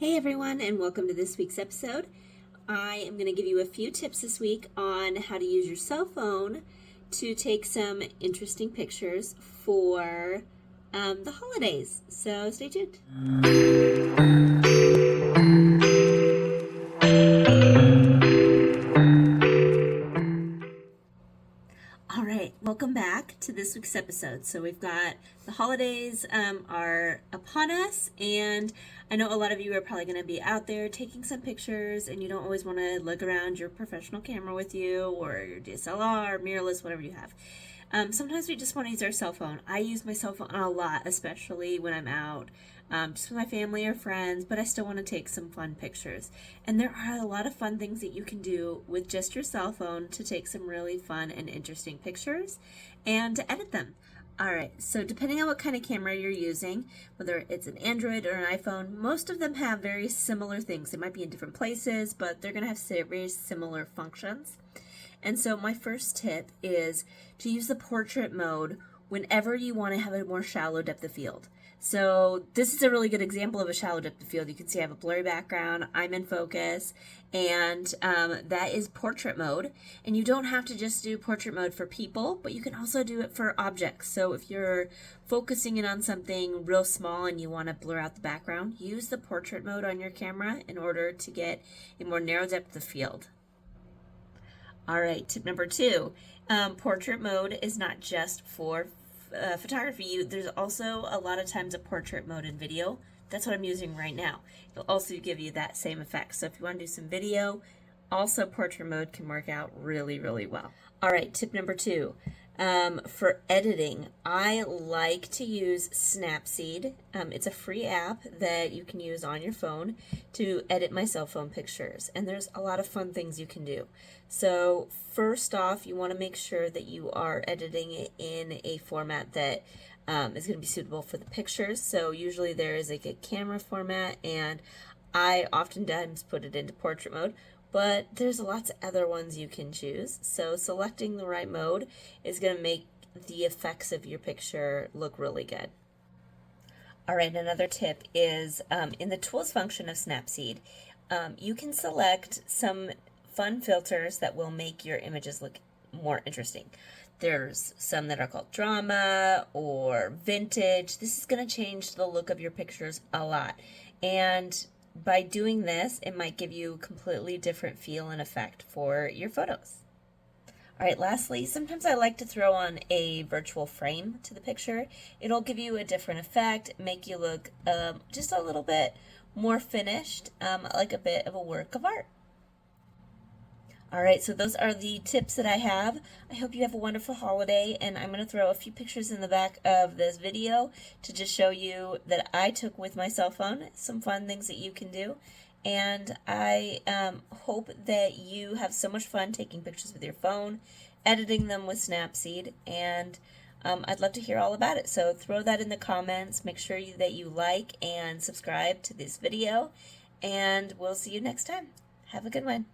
Hey everyone, and welcome to this week's episode. I am going to give you a few tips this week on how to use your cell phone to take some interesting pictures for the holidays. So stay tuned. All right, welcome back to this week's episode. So we've got the holidays are upon us, and I know a lot of you are probably going to be out there taking some pictures, and you don't always want to lug around your professional camera with you or your DSLR, mirrorless, whatever you have. Sometimes we just want to use our cell phone. I use my cell phone a lot, especially when I'm out just with my family or friends, but I still want to take some fun pictures. And there are a lot of fun things that you can do with just your cell phone to take some really fun and interesting pictures and to edit them. All right, so depending on what kind of camera you're using, whether it's an Android or an iPhone, most of them have very similar things. They might be in different places, but they're going to have very similar functions. And so my first tip is to use the portrait mode whenever you want to have a more shallow depth of field. So this is a really good example of a shallow depth of field. You can see I have a blurry background, I'm in focus, and that is portrait mode. And you don't have to just do portrait mode for people, but you can also do it for objects. So if you're focusing in on something real small and you want to blur out the background, use the portrait mode on your camera in order to get a more narrow depth of field. All right, tip number 2, portrait mode is not just for photography. There's also a lot of times a portrait mode in video. That's what I'm using right now. It'll also give you that same effect. So if you want to do some video, also portrait mode can work out really, really well. All right, tip number 2. For editing, I like to use Snapseed. It's a free app that you can use on your phone to edit my cell phone pictures. And there's a lot of fun things you can do. So first off, you want to make sure that you are editing it in a format that is going to be suitable for the pictures. So usually there is like a camera format, and I oftentimes put it into portrait mode. But there's lots of other ones you can choose. So selecting the right mode is going to make the effects of your picture look really good. All right, another tip is in the tools function of Snapseed, you can select some fun filters that will make your images look more interesting. There's some that are called drama or vintage. This is going to change the look of your pictures a lot. And by doing this, it might give you a completely different feel and effect for your photos. All right, lastly, sometimes I like to throw on a virtual frame to the picture. It'll give you a different effect, make you look just a little bit more finished, like a bit of a work of art. All right, so those are the tips that I have. I hope you have a wonderful holiday, and I'm going to throw a few pictures in the back of this video to just show you that I took with my cell phone, some fun things that you can do. And I hope that you have so much fun taking pictures with your phone, editing them with Snapseed, and I'd love to hear all about it. So throw that in the comments. Make sure that you like and subscribe to this video, and we'll see you next time. Have a good one.